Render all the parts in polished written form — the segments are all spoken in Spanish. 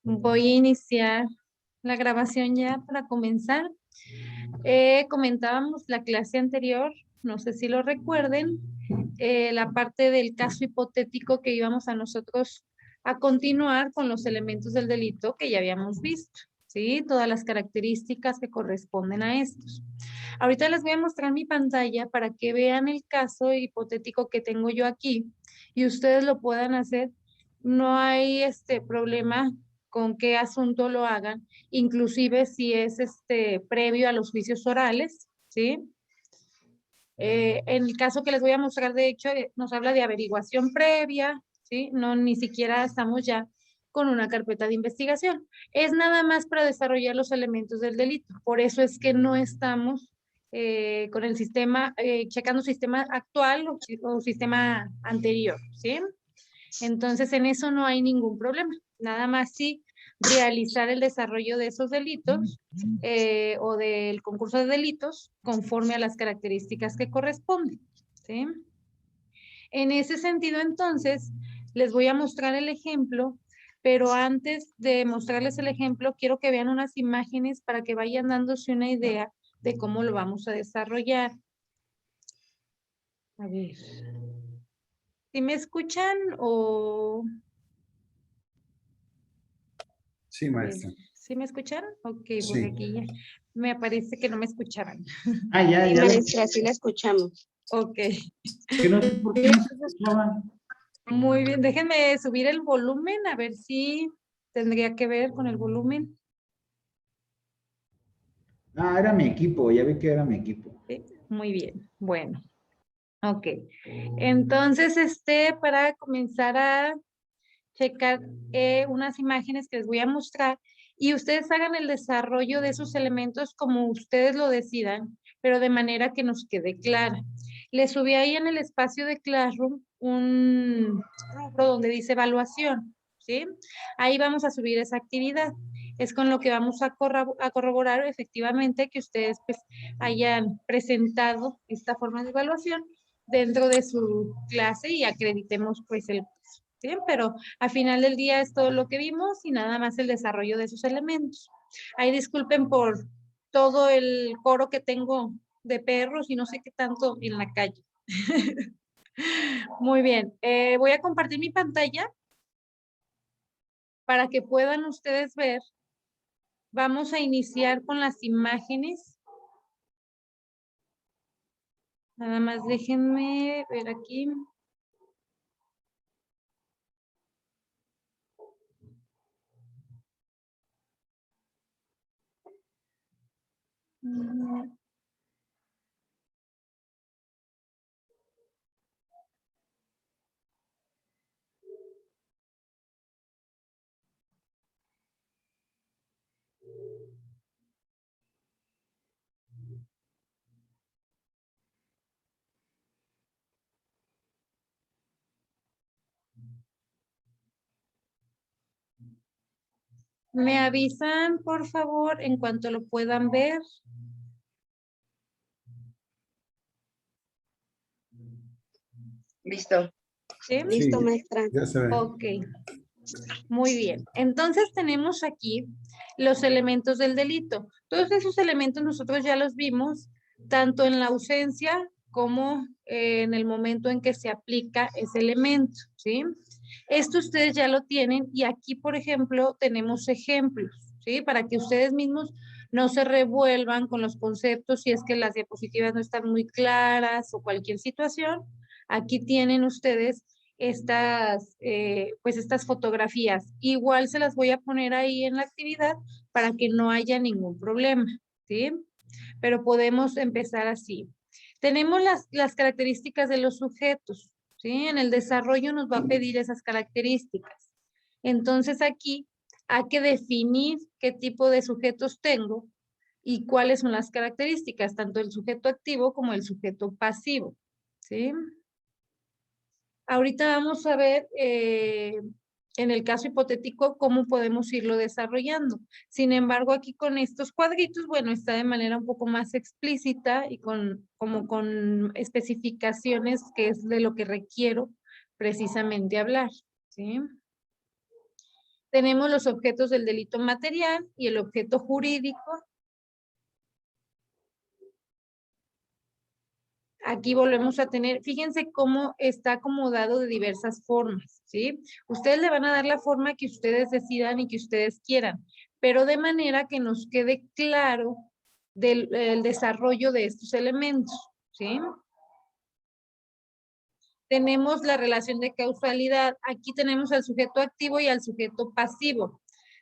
Voy a iniciar la grabación ya para comenzar. Comentábamos la clase anterior, no sé si lo recuerden, la parte del caso hipotético que íbamos a nosotros a continuar con los elementos del delito que ya habíamos visto, ¿sí? Todas las características que corresponden a estos. Ahorita les voy a mostrar mi pantalla para que vean el caso hipotético que tengo yo aquí y ustedes lo puedan hacer. No hay problema con qué asunto lo hagan, inclusive si es previo a los juicios orales, ¿sí? En el caso que les voy a mostrar, de hecho, nos habla de averiguación previa, ¿sí? No, ni siquiera estamos ya con una carpeta de investigación. Es nada más para desarrollar los elementos del delito. Por eso es que no estamos con el sistema, checando sistema actual o sistema anterior, ¿sí? Entonces, en eso no hay ningún problema. Nada más sí realizar el desarrollo de esos delitos o del concurso de delitos conforme a las características que corresponden, ¿sí? En ese sentido, entonces, les voy a mostrar el ejemplo, pero antes de mostrarles el ejemplo, quiero que vean unas imágenes para que vayan dándose una idea de cómo lo vamos a desarrollar. A ver. ¿Sí me escuchan o...? Sí, maestra. ¿Sí me escucharon? Ok, porque Sí. aquí ya me parece que no me escuchaban. Ah, ya, Sí, ya. maestra, sí la escuchamos. Ok, Que no sé por qué no se escuchaba. muy bien. Déjenme subir el volumen a ver si tendría que ver con el volumen. Ah, era mi equipo, ya vi que era mi equipo. Sí, muy bien, bueno. Ok, entonces para comenzar a checar unas imágenes que les voy a mostrar y ustedes hagan el desarrollo de esos elementos como ustedes lo decidan, pero de manera que nos quede clara. Les subí ahí en el espacio de Classroom un rubro donde dice evaluación, ¿sí? Ahí vamos a subir esa actividad. Es con lo que vamos a corroborar efectivamente que ustedes pues hayan presentado esta forma de evaluación dentro de su clase y acreditemos pues el curso, ¿sí? Pero al final del día es todo lo que vimos y nada más el desarrollo de esos elementos. Ahí disculpen por todo el coro que tengo de perros y no sé qué tanto en la calle. Muy bien, voy a compartir mi pantalla para que puedan ustedes ver. Vamos a iniciar con las imágenes. Nada más déjenme ver aquí. Me avisan, por favor, en cuanto lo puedan ver. Listo. ¿Sí? Listo, Sí, maestra. ya se ve. Ok, muy bien. Entonces tenemos aquí los elementos del delito. Todos esos elementos nosotros ya los vimos, tanto en la ausencia como en el momento en que se aplica ese elemento, ¿sí? Esto ustedes ya lo tienen y aquí, por ejemplo, tenemos ejemplos, ¿sí? Para que ustedes mismos no se revuelvan con los conceptos si es que las diapositivas no están muy claras o cualquier situación. Aquí tienen ustedes pues estas fotografías. Igual se las voy a poner ahí en la actividad para que no haya ningún problema, ¿sí? Pero podemos empezar así. Tenemos las características de los sujetos, ¿sí? En el desarrollo nos va a pedir esas características. Entonces aquí hay que definir qué tipo de sujetos tengo y cuáles son las características, tanto el sujeto activo como el sujeto pasivo, ¿sí? Ahorita vamos a ver en el caso hipotético cómo podemos irlo desarrollando. Sin embargo, aquí con estos cuadritos, bueno, está de manera un poco más explícita y como con especificaciones que es de lo que requiero precisamente hablar, ¿sí? Tenemos los objetos del delito material y el objeto jurídico. Aquí volvemos a tener, fíjense cómo está acomodado de diversas formas, ¿sí? Ustedes le van a dar la forma que ustedes decidan y que ustedes quieran, pero de manera que nos quede claro el desarrollo de estos elementos, ¿sí? Tenemos la relación de causalidad. Aquí tenemos al sujeto activo y al sujeto pasivo.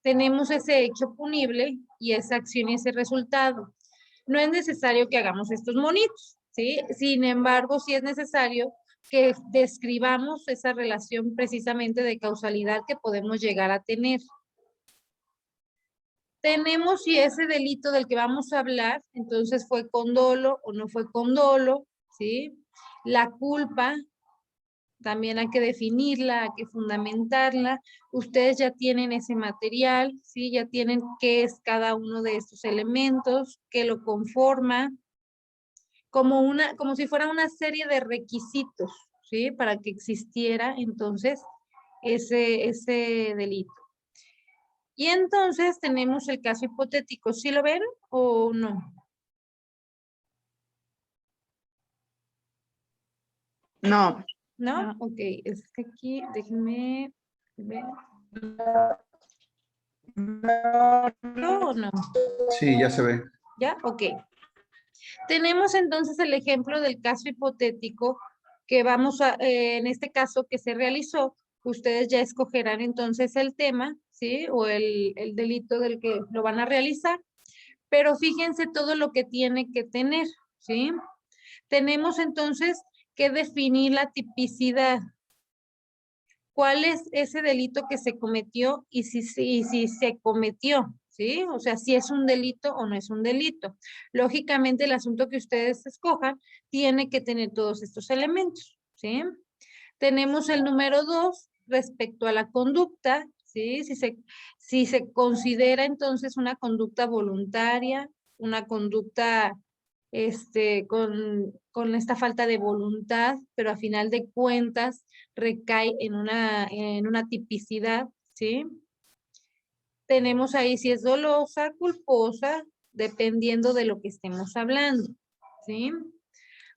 Tenemos ese hecho punible y esa acción y ese resultado. No es necesario que hagamos estos monitos, ¿sí? Sin embargo, sí es necesario que describamos esa relación precisamente de causalidad que podemos llegar a tener. Tenemos si ese delito del que vamos a hablar, entonces fue con dolo o no fue con dolo, ¿sí? La culpa, también hay que definirla, hay que fundamentarla. Ustedes ya tienen ese material, ¿sí? Ya tienen qué es cada uno de estos elementos, qué lo conforma, como si fuera una serie de requisitos, ¿sí? Para que existiera entonces ese delito. Y entonces tenemos el caso hipotético. ¿Sí lo ven o no? No. ¿No? Ok, es que aquí, déjenme ver. ¿No o no? Sí, ya se ve. ¿Ya? Ok. Tenemos entonces el ejemplo del caso hipotético que vamos a, en este caso que se realizó, ustedes ya escogerán entonces el tema, ¿sí? O el delito del que lo van a realizar, pero fíjense todo lo que tiene que tener, ¿sí? Tenemos entonces que definir la tipicidad. ¿Cuál es ese delito que se cometió y si se cometió? ¿Sí? O sea, si es un delito o no es un delito. Lógicamente, el asunto que ustedes escojan tiene que tener todos estos elementos, ¿sí? Tenemos el número 2 respecto a la conducta, ¿sí? Si se considera entonces una conducta voluntaria, una conducta con esta falta de voluntad, pero a final de cuentas recae en una tipicidad, ¿sí? Tenemos ahí si es dolosa, culposa, dependiendo de lo que estemos hablando, ¿sí?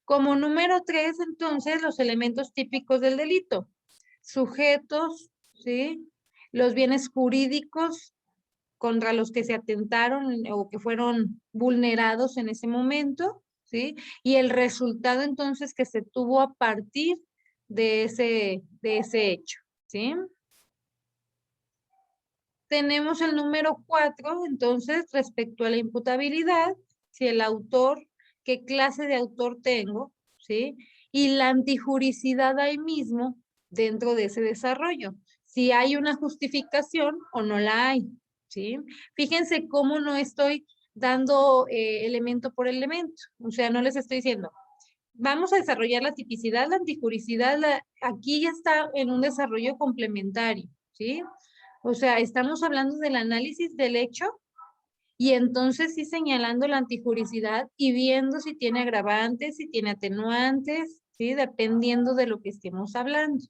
Como número 3, entonces, los elementos típicos del delito. Sujetos, ¿sí? Los bienes jurídicos contra los que se atentaron o que fueron vulnerados en ese momento, ¿sí? Y el resultado entonces que se tuvo a partir de ese hecho, ¿sí? Tenemos el número 4, entonces, respecto a la imputabilidad, si el autor, qué clase de autor tengo, ¿sí? Y la antijuricidad ahí mismo dentro de ese desarrollo. Si hay una justificación o no la hay, ¿sí? Fíjense cómo no estoy dando elemento por elemento. O sea, no les estoy diciendo, vamos a desarrollar la tipicidad, la antijuricidad, aquí ya está en un desarrollo complementario, ¿sí? O sea, estamos hablando del análisis del hecho y entonces sí señalando la antijuricidad y viendo si tiene agravantes, si tiene atenuantes, ¿sí? Dependiendo de lo que estemos hablando.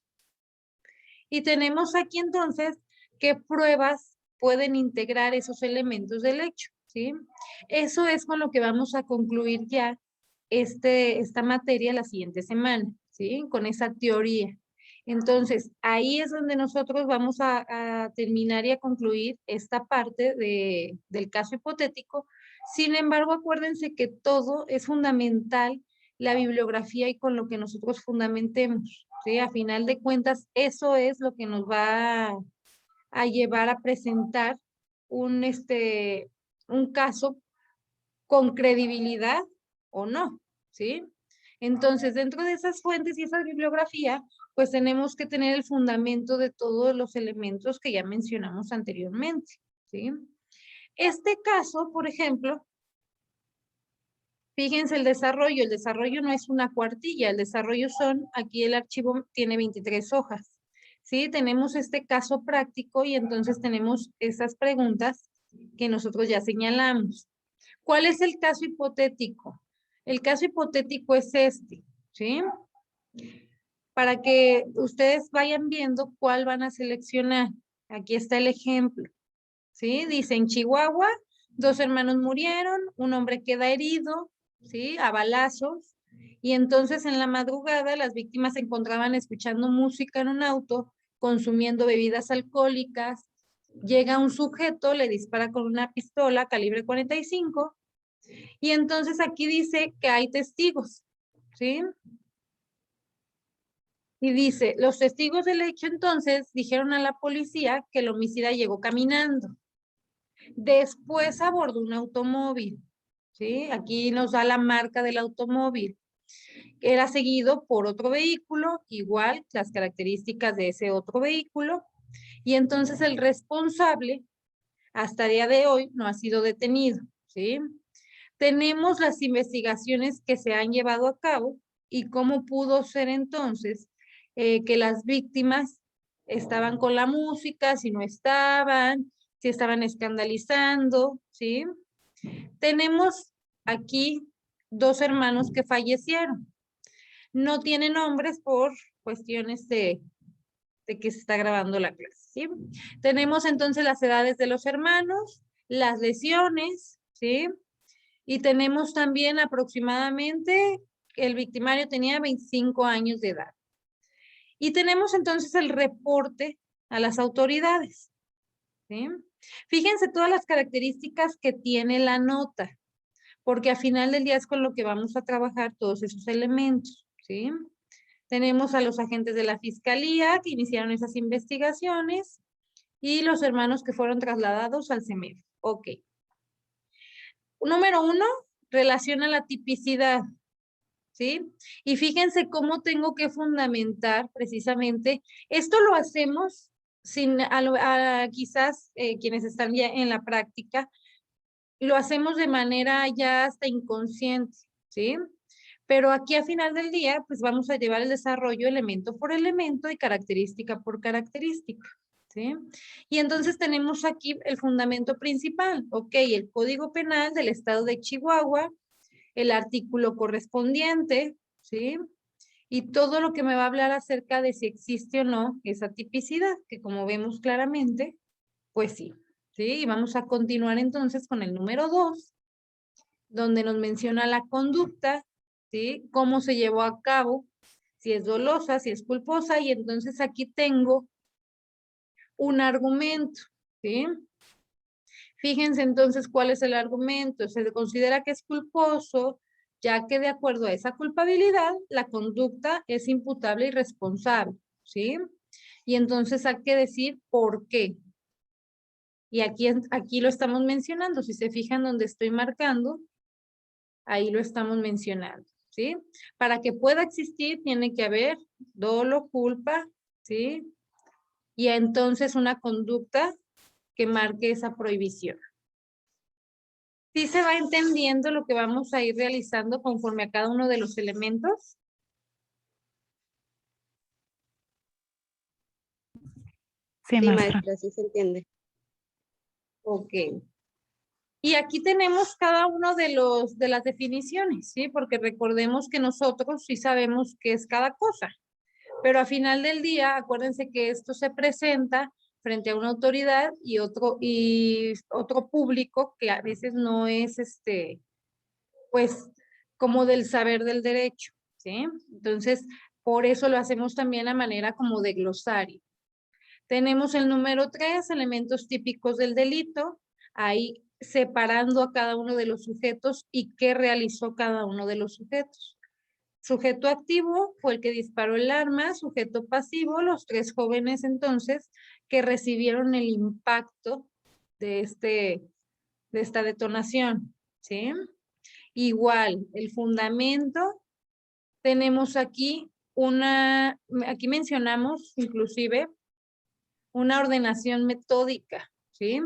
Y tenemos aquí entonces qué pruebas pueden integrar esos elementos del hecho, ¿sí? Eso es con lo que vamos a concluir ya esta materia la siguiente semana, ¿sí? Con esa teoría. Entonces, ahí es donde nosotros vamos a terminar y a concluir esta parte del caso hipotético. Sin embargo, acuérdense que todo es fundamental, la bibliografía y con lo que nosotros fundamentemos, ¿sí? A final de cuentas, eso es lo que nos va a llevar a presentar un caso con credibilidad o no, ¿sí? Entonces, dentro de esas fuentes y esa bibliografía, pues tenemos que tener el fundamento de todos los elementos que ya mencionamos anteriormente, ¿sí? Este caso, por ejemplo, fíjense el desarrollo no es una cuartilla, el desarrollo aquí el archivo tiene 23 hojas, ¿sí? Tenemos este caso práctico y entonces tenemos esas preguntas que nosotros ya señalamos. ¿Cuál es el caso hipotético? El caso hipotético es este, ¿sí? Para que ustedes vayan viendo cuál van a seleccionar. Aquí está el ejemplo, ¿sí? Dice, en Chihuahua, 2 hermanos murieron, un hombre queda herido, ¿sí? A balazos. Y entonces en la madrugada las víctimas se encontraban escuchando música en un auto, consumiendo bebidas alcohólicas. Llega un sujeto, le dispara con una pistola calibre 45 y entonces aquí dice que hay testigos, ¿sí? Y dice, los testigos del hecho entonces dijeron a la policía que el homicida llegó caminando. Después abordó un automóvil, ¿sí? Aquí nos da la marca del automóvil. Era seguido por otro vehículo, igual las características de ese otro vehículo. Y entonces el responsable, hasta el día de hoy, no ha sido detenido, ¿sí? Tenemos las investigaciones que se han llevado a cabo y cómo pudo ser entonces que las víctimas estaban con la música, si no estaban, si estaban escandalizando, ¿sí? Tenemos aquí 2 hermanos que fallecieron. No tienen nombres por cuestiones de que se está grabando la clase, ¿sí? Tenemos entonces las edades de los hermanos, las lesiones, ¿sí? Y tenemos también aproximadamente, el victimario tenía 25 años de edad. Y tenemos entonces el reporte a las autoridades, ¿sí? Fíjense todas las características que tiene la nota, porque al final del día es con lo que vamos a trabajar todos esos elementos, ¿sí? Tenemos a los agentes de la fiscalía que iniciaron esas investigaciones y los hermanos que fueron trasladados al CEMEF. Ok. Número 1, relaciona la tipicidad, ¿sí? Y fíjense cómo tengo que fundamentar precisamente, esto lo hacemos sin, quizás quienes están ya en la práctica, lo hacemos de manera ya hasta inconsciente, ¿sí? Pero aquí a final del día, pues vamos a llevar el desarrollo elemento por elemento y característica por característica, ¿sí? Y entonces tenemos aquí el fundamento principal, ok, el Código Penal del Estado de Chihuahua, el artículo correspondiente, ¿sí? Y todo lo que me va a hablar acerca de si existe o no esa tipicidad, que como vemos claramente, pues sí, ¿sí? Y vamos a continuar entonces con el número 2, donde nos menciona la conducta, ¿sí? Cómo se llevó a cabo, si es dolosa, si es culposa, y entonces aquí tengo un argumento, ¿sí? Fíjense entonces cuál es el argumento. Se considera que es culposo, ya que de acuerdo a esa culpabilidad, la conducta es imputable y responsable, ¿sí? Y entonces hay que decir por qué. Y aquí lo estamos mencionando. Si se fijan donde estoy marcando, ahí lo estamos mencionando, ¿sí? Para que pueda existir, tiene que haber dolo, culpa, ¿sí? Y entonces una conducta que marque esa prohibición. ¿Sí se va entendiendo lo que vamos a ir realizando conforme a cada uno de los elementos? Sí, Sí, maestra. maestra, sí se entiende. Ok. Y aquí tenemos cada uno de las definiciones, ¿sí? Porque recordemos que nosotros sí sabemos qué es cada cosa. Pero a final del día, acuérdense que esto se presenta frente a una autoridad y otro público que a veces no es pues, como del saber del derecho, ¿sí? Entonces, por eso lo hacemos también a manera como de glosario. Tenemos el número 3, elementos típicos del delito, ahí separando a cada uno de los sujetos y qué realizó cada uno de los sujetos. Sujeto activo fue el que disparó el arma, sujeto pasivo, los 3 jóvenes entonces que recibieron el impacto de esta detonación, ¿sí? Igual, el fundamento, tenemos aquí aquí mencionamos inclusive una ordenación metódica, ¿sí?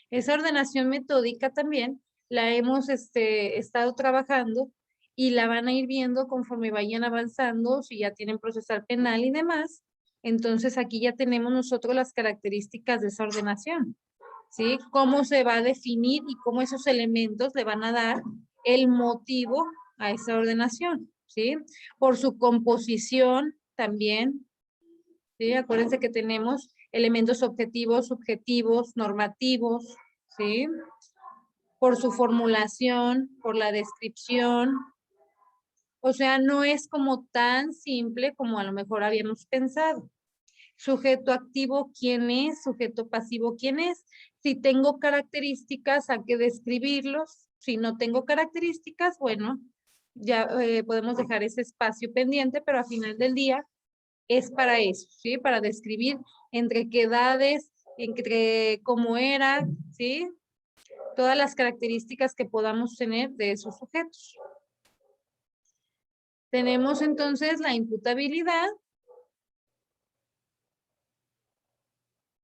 Esa ordenación metódica también la hemos estado trabajando y la van a ir viendo conforme vayan avanzando, si ya tienen procesal penal y demás. Entonces aquí ya tenemos nosotros las características de esa ordenación, ¿sí? Cómo se va a definir y cómo esos elementos le van a dar el motivo a esa ordenación, ¿sí? Por su composición también, ¿sí? Acuérdense que tenemos elementos objetivos, subjetivos, normativos, ¿sí? Por su formulación, por la descripción. O sea, no es como tan simple como a lo mejor habíamos pensado. Sujeto activo, ¿quién es? Sujeto pasivo, ¿quién es? Si tengo características, hay que describirlos. Si no tengo características, bueno, ya podemos dejar ese espacio pendiente, pero al final del día es para eso, ¿sí? Para describir entre qué edades, entre cómo era, ¿sí? Todas las características que podamos tener de esos sujetos. Tenemos entonces la imputabilidad.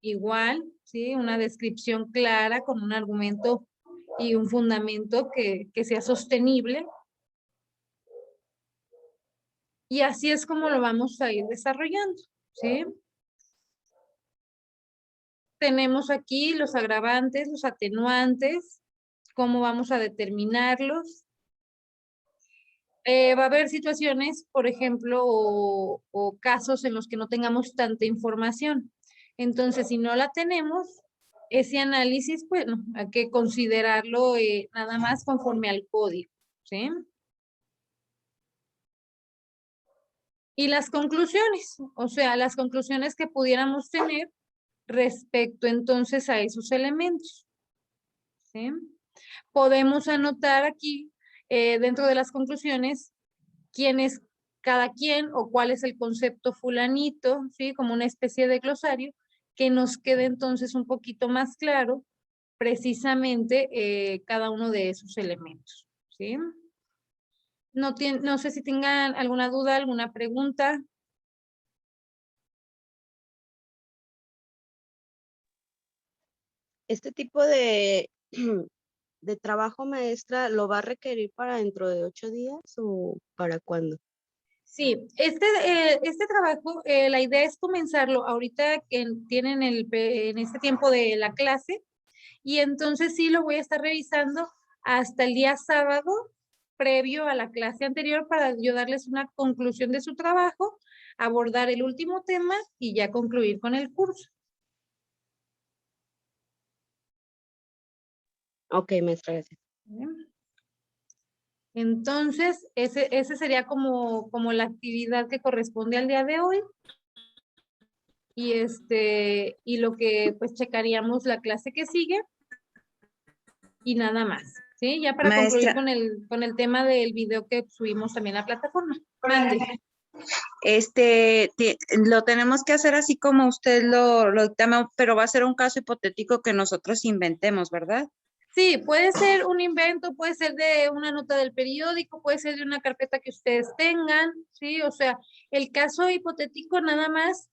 Igual, ¿sí? Una descripción clara con un argumento y un fundamento que sea sostenible. Y así es como lo vamos a ir desarrollando, ¿sí? Tenemos aquí los agravantes, los atenuantes, cómo vamos a determinarlos. Va a haber situaciones, por ejemplo, o casos en los que no tengamos tanta información. Entonces, si no la tenemos, ese análisis, pues, no, hay que considerarlo nada más conforme al código, ¿sí? Y las conclusiones, o sea, las conclusiones que pudiéramos tener respecto entonces a esos elementos, ¿sí? Podemos anotar aquí, dentro de las conclusiones, quién es cada quien o cuál es el concepto fulanito, ¿sí? Como una especie de glosario, que nos quede entonces un poquito más claro precisamente cada uno de esos elementos, ¿sí? No sé si tengan alguna duda, alguna pregunta. Este tipo de, de trabajo, maestra, ¿lo va a requerir para dentro de 8 días o para cuándo? Sí, este trabajo, la idea es comenzarlo ahorita que tienen en este tiempo de la clase, y entonces sí lo voy a estar revisando hasta el día sábado, previo a la clase anterior, para yo darles una conclusión de su trabajo, abordar el último tema y ya concluir con el curso. Ok, maestra, gracias. Bien. Entonces, ese sería como la actividad que corresponde al día de hoy. Y lo que pues checaríamos la clase que sigue y nada más, ¿sí? Ya para concluir Maestra, con el tema del video que subimos también a la plataforma. Mande. lo tenemos que hacer así como usted lo dictama, pero va a ser un caso hipotético que nosotros inventemos, ¿verdad? Sí, puede ser un invento, puede ser de una nota del periódico, puede ser de una carpeta que ustedes tengan, ¿sí? O sea, el caso hipotético nada más,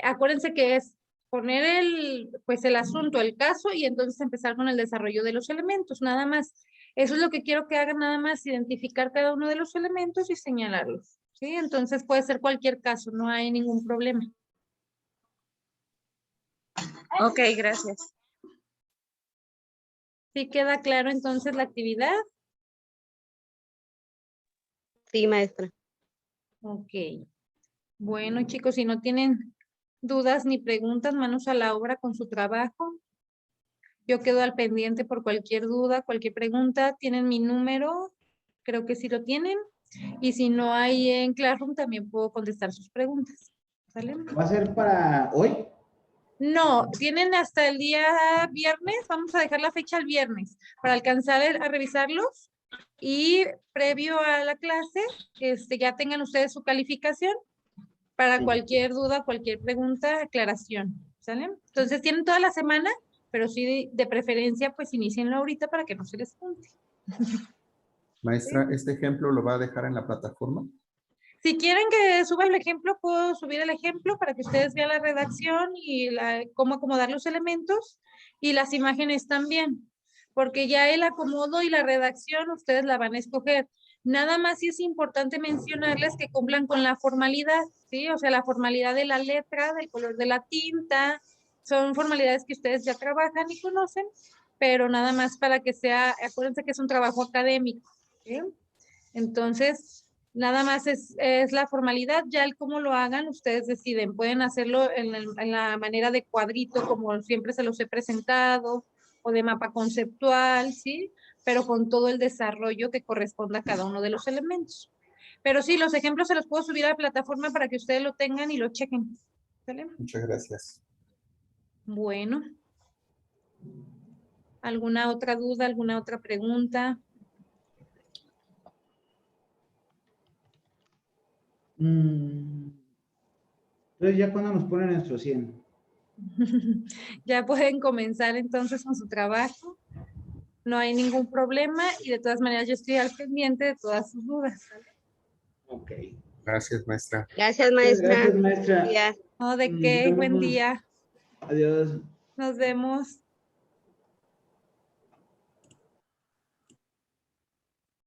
acuérdense que es poner el asunto, el caso, y entonces empezar con el desarrollo de los elementos, nada más. Eso es lo que quiero que hagan, nada más, identificar cada uno de los elementos y señalarlos, ¿sí? Entonces puede ser cualquier caso, no hay ningún problema. Ok, gracias. ¿Sí queda claro entonces la actividad? Sí, maestra. Ok. Bueno, chicos, si no tienen dudas ni preguntas, manos a la obra con su trabajo. Yo quedo al pendiente por cualquier duda, cualquier pregunta. Tienen mi número, creo que sí lo tienen. Y si no hay en Classroom, también puedo contestar sus preguntas. ¿Sale? ¿Va a ser para hoy? No, tienen hasta el día viernes. Vamos a dejar la fecha el viernes para alcanzar a revisarlos. Y previo a la clase, ya tengan ustedes su calificación para Sí. cualquier duda, cualquier pregunta, aclaración, ¿sale? Entonces tienen toda la semana, pero sí de preferencia pues inicienlo ahorita para que no se les junte. Maestra, ¿este ejemplo lo va a dejar en la plataforma? Si quieren que suba el ejemplo, puedo subir el ejemplo para que ustedes vean la redacción y cómo acomodar los elementos y las imágenes también, porque ya el acomodo y la redacción ustedes la van a escoger. Nada más sí es importante mencionarles que cumplan con la formalidad, ¿sí? O sea, la formalidad de la letra, del color de la tinta, son formalidades que ustedes ya trabajan y conocen, pero nada más para que sea, acuérdense que es un trabajo académico, ¿sí? Entonces, Nada más es la formalidad, ya el cómo lo hagan, ustedes deciden. Pueden hacerlo en la manera de cuadrito, como siempre se los he presentado, o de mapa conceptual, ¿sí? Pero con todo el desarrollo que corresponda a cada uno de los elementos. Pero sí, los ejemplos se los puedo subir a la plataforma para que ustedes lo tengan y lo chequen. ¿Sale? Muchas gracias. Bueno. ¿Alguna otra duda, alguna otra pregunta? Entonces, ¿ya cuando nos ponen nuestro 100? Ya pueden comenzar entonces con su trabajo. No hay ningún problema y de todas maneras yo estoy al pendiente de todas sus dudas. ¿Sale? Ok. Gracias, maestra. Gracias, maestra. Gracias, maestra. Buenos días. No, ¿de Nos qué? Buen vemos. día. Adiós. Nos vemos.